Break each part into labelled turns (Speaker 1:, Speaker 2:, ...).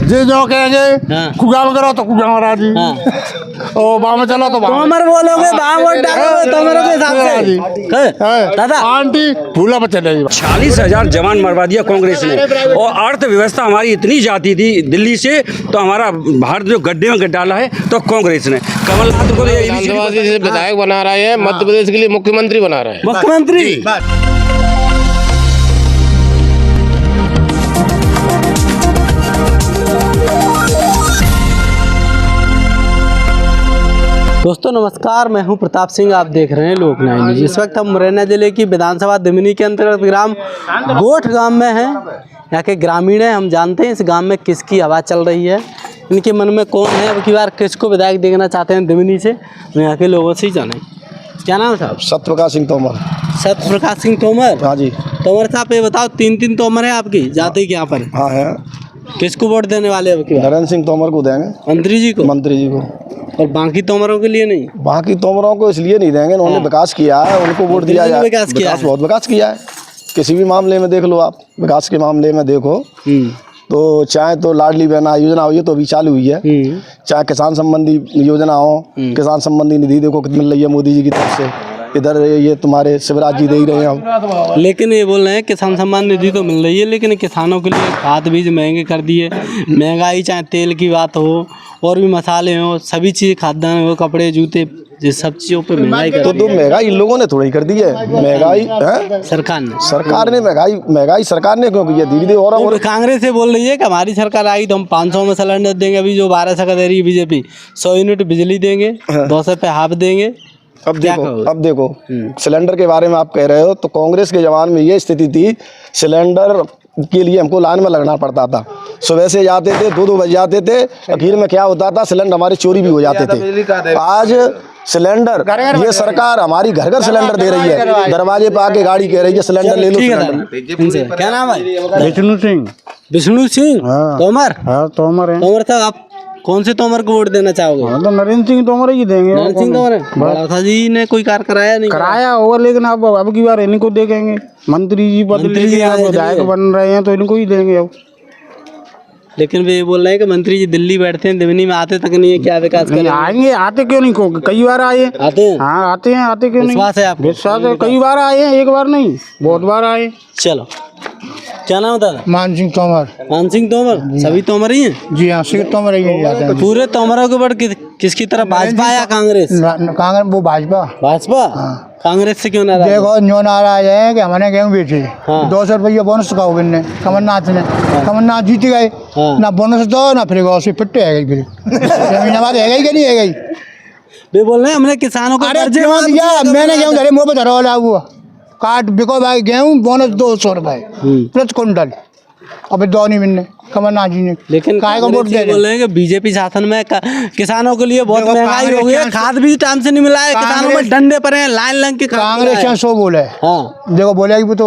Speaker 1: जे जो कहेंगे कुगाल करो तो कुगाल जी और बाम चलो तो
Speaker 2: तोमर बोलोगे बाम वोट डालोगे तोमरों के हिसाब से दादा
Speaker 1: आंटी फूला पर चलेगी।
Speaker 3: 40,000 जवान मरवा दिया कांग्रेस ने और अर्थव्यवस्था हमारी इतनी जाती थी दिल्ली से, तो हमारा भारत जो गड्ढे में डाला है तो कांग्रेस ने। कमलनाथ को
Speaker 4: विधानसभा से विधायक बना रहे हैं, मध्य प्रदेश के लिए मुख्यमंत्री बना रहे हैं।
Speaker 2: मुख्यमंत्री दोस्तों नमस्कार, मैं हूं प्रताप सिंह। आप देख रहे हैं लोक न्याय न्यूज। इस वक्त हम मुरैना जिले की विधानसभा दिमनी के अंतर्गत ग्राम गोठ गांव में हैं। यहाँ के ग्रामीण हैं, हम जानते हैं इस गांव में किसकी हवा चल रही है, इनके मन में कौन है, अब की बार किसको विधायक देखना चाहते हैं दिमनी से। हम यहाँ के लोगों से ही जाने। क्या नाम है साहब?
Speaker 5: सत्यप्रकाश सिंह तोमर।
Speaker 2: सत्यप्रकाश सिंह तोमर।
Speaker 5: हाँ जी।
Speaker 2: तोमर साहब ये बताओ, तीन तोमर है आपकी जाति के यहाँ पर?
Speaker 5: हाँ है।
Speaker 2: किसको वोट देने वाले अब की बार?
Speaker 5: नरेंद्र सिंह तोमर को देंगे।
Speaker 2: मंत्री जी को?
Speaker 5: मंत्री जी को।
Speaker 2: और बाकी तोमरों के लिए नहीं?
Speaker 5: बाकी तोमरों को इसलिए नहीं देंगे, उन्होंने विकास किया है, उनको वोट दिया जाए।
Speaker 2: विकास
Speaker 5: बहुत विकास किया है, किसी भी मामले में देख लो आप, विकास के मामले में देखो तो चाहे तो लाडली बहना योजना हुई है तो अभी चालू हुई है, चाहे किसान संबंधी योजना हो, किसान संबंधी निधि देखो कितनी मिल रही है मोदी जी की तरफ से। इधर ये तुम्हारे शिवराज जी दे ही रहे हैं हम।
Speaker 2: लेकिन ये बोल रहे हैं किसान सम्मान निधि तो मिल रही है, लेकिन किसानों के लिए खाद बीज महंगे कर दिए, महंगाई चाहे तेल की बात हो और भी मसाले हो, सभी चीज़ खाद्यान्न हो, कपड़े जूते, ये सब चीज़ों पे महंगाई कर
Speaker 5: तो महंगाई इन लोगों ने थोड़ी कर दी है। महंगाई है सरकार ने महंगाई सरकार ने क्यों की है? धीरे धीरे और
Speaker 2: कांग्रेस से बोल रही है कि हमारी सरकार आई तो हम 500 में सिलेंडर देंगे। अभी जो 1200 का दे रही है बीजेपी, 100 यूनिट बिजली देंगे, 200 पे हाफ देंगे।
Speaker 5: अब देखो सिलेंडर के बारे में आप कह रहे हो, तो कांग्रेस के जमाने में ये स्थिति थी, सिलेंडर के लिए हमको लाइन में लगना पड़ता था। सुबह से जाते थे, 2 बज जाते थे, आखिर में क्या होता था, सिलेंडर हमारे चोरी भी हो जाते थे। आज सिलेंडर ये सरकार हमारी घर घर सिलेंडर दे रही है, दरवाजे पे आके गाड़ी कह रही है सिलेंडर ले लो।
Speaker 2: क्या नाम है?
Speaker 1: विष्णु सिंह
Speaker 2: तोमर।
Speaker 1: हाँ तोमर है।
Speaker 2: तोमर साहब आप कौन से तोमर को वोट देना चाहोगे?
Speaker 1: तो नरेंद्र सिंह तोमर ही देंगे।
Speaker 2: नरेंद्र सिंह तोमर बड़ा जी ने कोई कार्य कराया नहीं?
Speaker 1: कराया होगा, लेकिन अब की बार इनको देखेंगे। मंत्री जी विधायक बन रहे हैं तो इनको ही देंगे अब।
Speaker 2: लेकिन वे बोल रहे हैं कि मंत्री जी दिल्ली बैठते हैं, दिमनी में आते तक नहीं है, क्या विकास करेंगे?
Speaker 1: आएंगे, आते क्यों नहीं? कई बार आए,
Speaker 2: आते हैं।
Speaker 1: हाँ आते हैं, आते क्यों नहीं?
Speaker 2: विश्वास है आपको?
Speaker 1: विश्वास है, कई बार आए हैं, एक बार नहीं बहुत बार आए।
Speaker 2: चलो, क्या नाम था?
Speaker 1: मान सिंह तोमर।
Speaker 2: मान सिंह तोमर। सभी तोमर ही हैं?
Speaker 1: जी हाँ, सिंह तोमर ही जाते हैं।
Speaker 2: पूरे तोमरों के ऊपर किसकी तरफ, भाजपा या कांग्रेस?
Speaker 1: कांग्रेस, वो भाजपा।
Speaker 2: कांग्रेस से क्यों नाराज?
Speaker 1: देखो जो नाराज है कि हमने गेहूँ बेचे, 200 रुपया बोनस का इनने कमलनाथ ने, कमलनाथ जीत गए, ना बोनस दो ना फिर गौ से पिट्टे है गई, फिर जमीन बात है गई कि नहीं है गई?
Speaker 2: वे बोल रहे हैं हमने किसानों को
Speaker 1: दिया, मैंने गेहूँ धरे मुँह पे धरा हुआ काट बिको भाई गेहूँ बोनस 200 रुपये प्रति कुंटल, अब दो नहीं मिलने कमलनाथ जी ने।
Speaker 2: लेकिन
Speaker 1: काय को वोट दे
Speaker 2: बोल रहे हैं कि बीजेपी शासन में किसानों के लिए बहुत महंगाई हो गई है, खाद भी टाइम से नहीं मिला है, किसानों में डंडे पड़े हैं, लाइन लग के।
Speaker 1: कांग्रेस सो बोले, देखो बोलेगी तो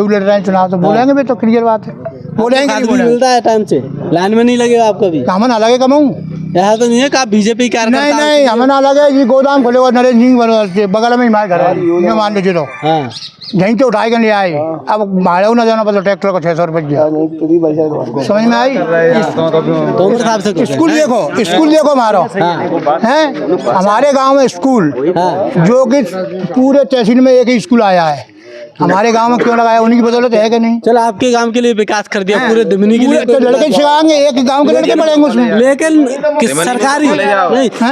Speaker 1: लड़ रहे हैं चुनाव, तो बोलेंगे भी तो क्लियर बात है, बोलेंगे
Speaker 2: मिलता है टाइम से, लाइन में नहीं लगेगा आपका भी?
Speaker 1: हमें ना लगे कमाऊँ,
Speaker 2: ऐसा तो नहीं है कि बीजेपी कार्यकर्ता?
Speaker 1: नहीं हमें ना लगे, ये गोदाम खोलेगा नरेंद्र सिंह बगल में ही हमारे घर मान लीजिए, तो यहीं तो उठाए के ले आए, अब भाड़े ना जाना पड़ता, ट्रैक्टर को 600 रुपये समझ में आई। स्कूल देखो हमारा है, हमारे गांव में स्कूल जो कि पूरे तहसील में एक ही स्कूल आया है, हमारे गांव में क्यों लगाया? उन्हीं की बदौलत है कि नहीं?
Speaker 2: चलो आपके गांव के लिए विकास कर दिया, पूरे दिमनी के लिए
Speaker 1: तो लड़के सिखाएंगे, एक गांव के लड़के पढ़ेंगे उसमें।
Speaker 2: लेकिन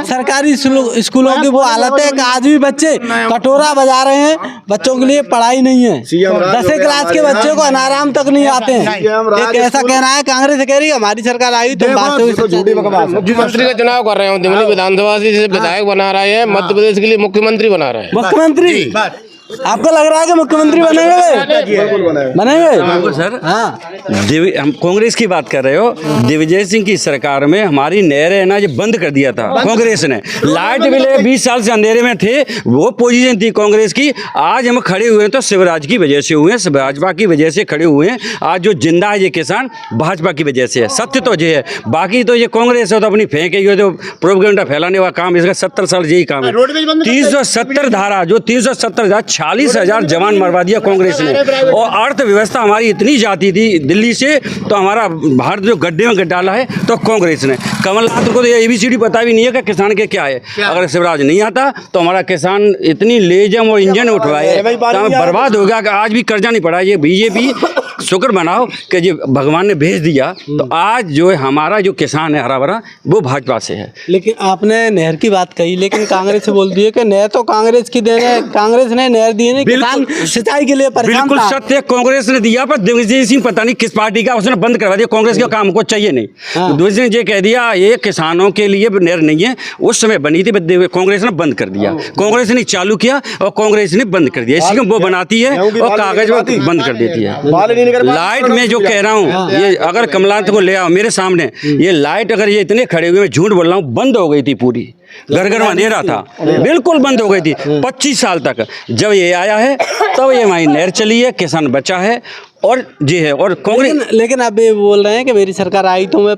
Speaker 2: सरकारी स्कूलों की वो हालत है कि आज भी बच्चे कटोरा बजा रहे हैं, बच्चों के लिए पढ़ाई नहीं है। 10वीं क्लास के बच्चों को अनाराम तक नहीं आते हैं। एक ऐसा कहना है, कांग्रेस कह रही है हमारी सरकार आई तो
Speaker 4: मंत्री का चुनाव कर रहे हो, दिमनी विधानसभा से विधायक बना रहे हैं, मध्य प्रदेश के लिए मुख्यमंत्री बना रहे हैं।
Speaker 2: मुख्यमंत्री आपको लग रहा है कि मुख्यमंत्री बनेंगे
Speaker 3: सर? हाँ, हम कांग्रेस की बात कर रहे हो। दिग्विजय सिंह की सरकार में हमारी नहरें है ना, ये बंद कर दिया था कांग्रेस ने। लाइट बिल 20 साल से अंधेरे में थे, वो पोजीशन थी कांग्रेस की। आज हम खड़े हुए हैं तो शिवराज की वजह से हुए हैं, भाजपा की वजह से खड़े हुए हैं। आज जो जिंदा है ये किसान भाजपा की वजह से है, सत्य तो ये है। बाकी तो ये कांग्रेस है तो अपनी फेंकेगी, हो तो प्रोपेगेंडा फैलाने का काम इसका 70 साल यही काम है। 370 धारा जो 370 40,000 जवान मरवा दिया कांग्रेस ने। और अर्थव्यवस्था हमारी इतनी जाती थी दिल्ली से, तो हमारा भारत जो गड्ढे में डाला है तो कांग्रेस ने। कमलनाथ को तो ये ABCD पता भी नहीं है कि किसान के क्या है। अगर शिवराज नहीं आता तो हमारा किसान इतनी लेजम और इंजन उठवाए बर्बाद हो गया कि आज भी कर्जा नहीं पड़ा। ये बीजेपी शुक्र मनाओ कि ये भगवान ने भेज दिया, तो आज जो है हमारा जो किसान है हरा भरा वो भाजपा से है।
Speaker 2: लेकिन आपने नहर की बात कही, लेकिन कांग्रेस से बोल दिए कि नहर तो कांग्रेस की देन है, कांग्रेस ने नहर दी नहीं, किसान सिंचाई के लिए परेशान
Speaker 3: बिल्कुल
Speaker 2: था।
Speaker 3: सत्य, कांग्रेस ने दिया, पर दिग्विजय सिंह पता नहीं किस पार्टी का, उसने बंद करवा दिया। कांग्रेस के काम को चाहिए नहीं। दिग्विजय सिंह ये कह दिया ये किसानों के लिए नहर नहीं है, उस समय बनी थी, कांग्रेस ने बंद कर दिया। कांग्रेस ने चालू किया और कांग्रेस ने बंद कर दिया। इसी को वो बनाती है और कागज में बंद कर देती है। लाइट में जो कह रहा हूँ, ये अगर कमलनाथ को ले आओ मेरे सामने, ये लाइट अगर ये इतने खड़े हुए, मैं झूठ बोल रहा हूँ, बंद हो गई थी पूरी, घर घर में अंधेरा था, बिल्कुल बंद हो गई थी 25 साल तक। जब ये आया है तब ये हमारी नहर चली है, किसान बचा है और जी है। और कांग्रेस
Speaker 2: लेकिन अब ये बोल रहे हैं कि मेरी सरकार आई तो मैं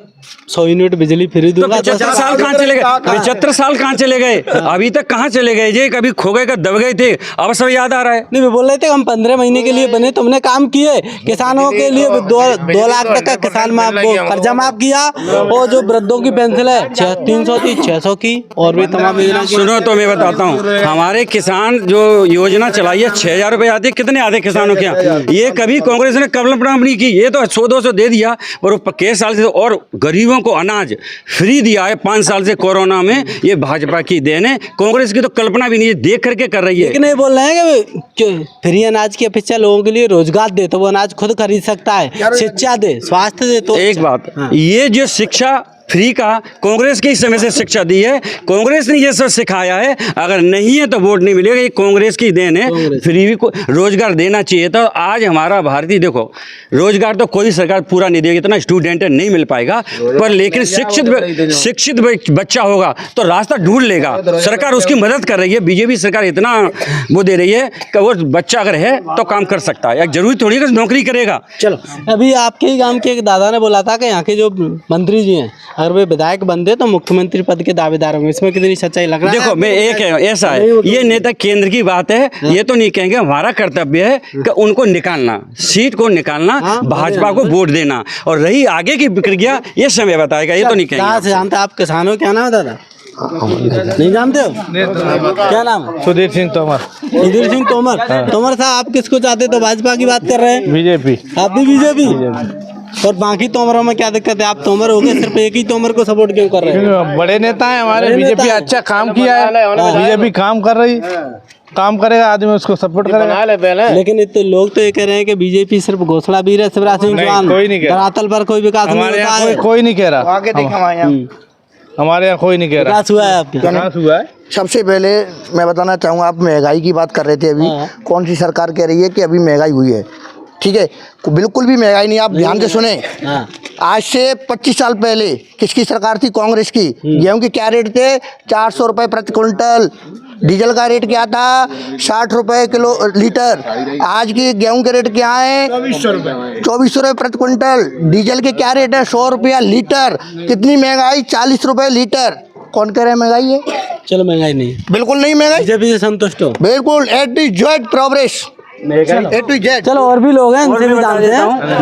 Speaker 2: 100 यूनिट बिजली फ्री दूंगा।
Speaker 3: 75 साल कहाँ चले गए? 75 साल कहाँ चले गए? अभी तक कहाँ चले गए? ये कभी खो गए, दब गए थे, अब सब याद आ रहा है।
Speaker 2: नहीं, वे बोल रहे थे हम 15 महीने के लिए बने, तुमने काम किए, किसानों के लिए 2 लाख तक का किसान माफ कर्जा माफ किया, और जो वृद्धों की पेंशन है 300 थी 600 की, और भी तमाम योजना।
Speaker 3: सुनो तो मैं बताता हूँ, हमारे किसान जो योजना चलाई है 6,000 रुपए आते, कितने आते किसानों के यहाँ? ये कभी कांग्रेस ने कल्पना नहीं की। ये तो 100-200 दे दिया, पर वो कई साल से, और गरीबों को अनाज फ्री दिया है 5 साल से कोरोना में, ये भाजपा की देन है। कांग्रेस की तो कल्पना भी नहीं है, देख करके कर रही है।
Speaker 2: लेकिन ये बोल रहे हैं कि फ्री अनाज की अपेक्षा लोगों के लिए रोजगार दे, तो वो अनाज खुद खरीद सकता है, शिक्षा दे, स्वास्थ्य दे। तो
Speaker 3: एक बात, ये जो शिक्षा फ्री का कांग्रेस के समय से शिक्षा दी है, कांग्रेस ने ये सब सिखाया है। अगर नहीं है तो वोट नहीं मिलेगा, ये कांग्रेस की देन है। फ्री को रोजगार देना चाहिए। तो आज हमारा भारतीय, देखो रोजगार तो कोई सरकार पूरा नहीं देगी, इतना स्टूडेंट नहीं मिल पाएगा, पर लेकिन शिक्षित बच्चा होगा तो रास्ता ढूंढ लेगा। सरकार उसकी मदद कर रही है, बीजेपी सरकार इतना वो दे रही है कि वो बच्चा अगर है तो काम कर सकता है, जरूरी थोड़ी कि नौकरी करेगा।
Speaker 2: चलो, अभी आपके ही गांव के एक दादा ने बोला था कि यहाँ के जो मंत्री जी हैं, अगर वे विधायक बनते तो मुख्यमंत्री पद के दावेदार होंगे। इसमें कितनी सच्चाई लग रहा है?
Speaker 3: देखो, मैं एक ऐसा है, ये नेता केंद्र की बात है, ये तो नहीं कहेंगे। हमारा कर्तव्य है कि उनको निकालना, सीट को निकालना, भाजपा को वोट देना, और रही आगे की प्रक्रिया ये समय बताएगा, ये तो नहीं कहेंगे।
Speaker 2: कहाँ से जानते आप किसान हो? क्या नाम है दादा? नहीं जानते हो? क्या नाम है?
Speaker 6: सुधीर सिंह तोमर।
Speaker 2: सुधीर सिंह तोमर। तोमर साहब, आप किसको चाहते? तो भाजपा की बात कर रहे हैं।
Speaker 6: बीजेपी।
Speaker 2: आप भी बीजेपी? और बाकी तोमरों में क्या दिक्कत है? आप तोमर हो गए, सिर्फ एक ही तोमर को सपोर्ट क्यों कर रहे हैं?
Speaker 6: बड़े नेता है हमारे, बीजेपी अच्छा काम किया है, बीजेपी काम कर रही, काम करेगा आदमी उसको सपोर्ट करेगा।
Speaker 2: लेकिन इतने लोग तो ये कह रहे हैं कि बीजेपी सिर्फ घोषणा भी है, शिवराज सिंह चौहान,
Speaker 6: कोई नहीं कह रहा।
Speaker 2: धरातल पर कोई विकास नहीं
Speaker 6: हमारे
Speaker 2: होता
Speaker 6: यहाँ
Speaker 2: है।
Speaker 6: कोई नहीं कह रहा, हमारे यहाँ कोई नहीं कह रहा।
Speaker 2: विकास हुआ है आपके?
Speaker 6: विकास हुआ है।
Speaker 7: सबसे पहले मैं बताना चाहूँगा, आप महंगाई की बात कर रहे थे अभी। कौन सी सरकार कह रही है कि अभी महंगाई हुई है? ठीक है, बिल्कुल भी महंगाई नहीं। आप ध्यान से सुने, आज से 25 साल पहले किसकी सरकार थी? कांग्रेस की। गेहूं के क्या रेट थे? 400 रुपये प्रति क्विंटल। डीजल का रेट क्या था? 60 रुपये किलो लीटर। आज की गेहूं के रेट क्या है? 2400 रुपये प्रति क्विंटल। डीजल के क्या रेट है? 100 रुपया लीटर। कितनी महंगाई? 40 रुपये लीटर। कौन कह रहे हैं महंगाई है?
Speaker 2: चलो, महंगाई नहीं,
Speaker 7: बिल्कुल नहीं महंगाई।
Speaker 2: बीजेपी से संतुष्ट हो?
Speaker 7: बिल्कुल, A to Z progress, A to Z।
Speaker 2: चलो, और भी लोग हैं, इनसे भी जानते हैं।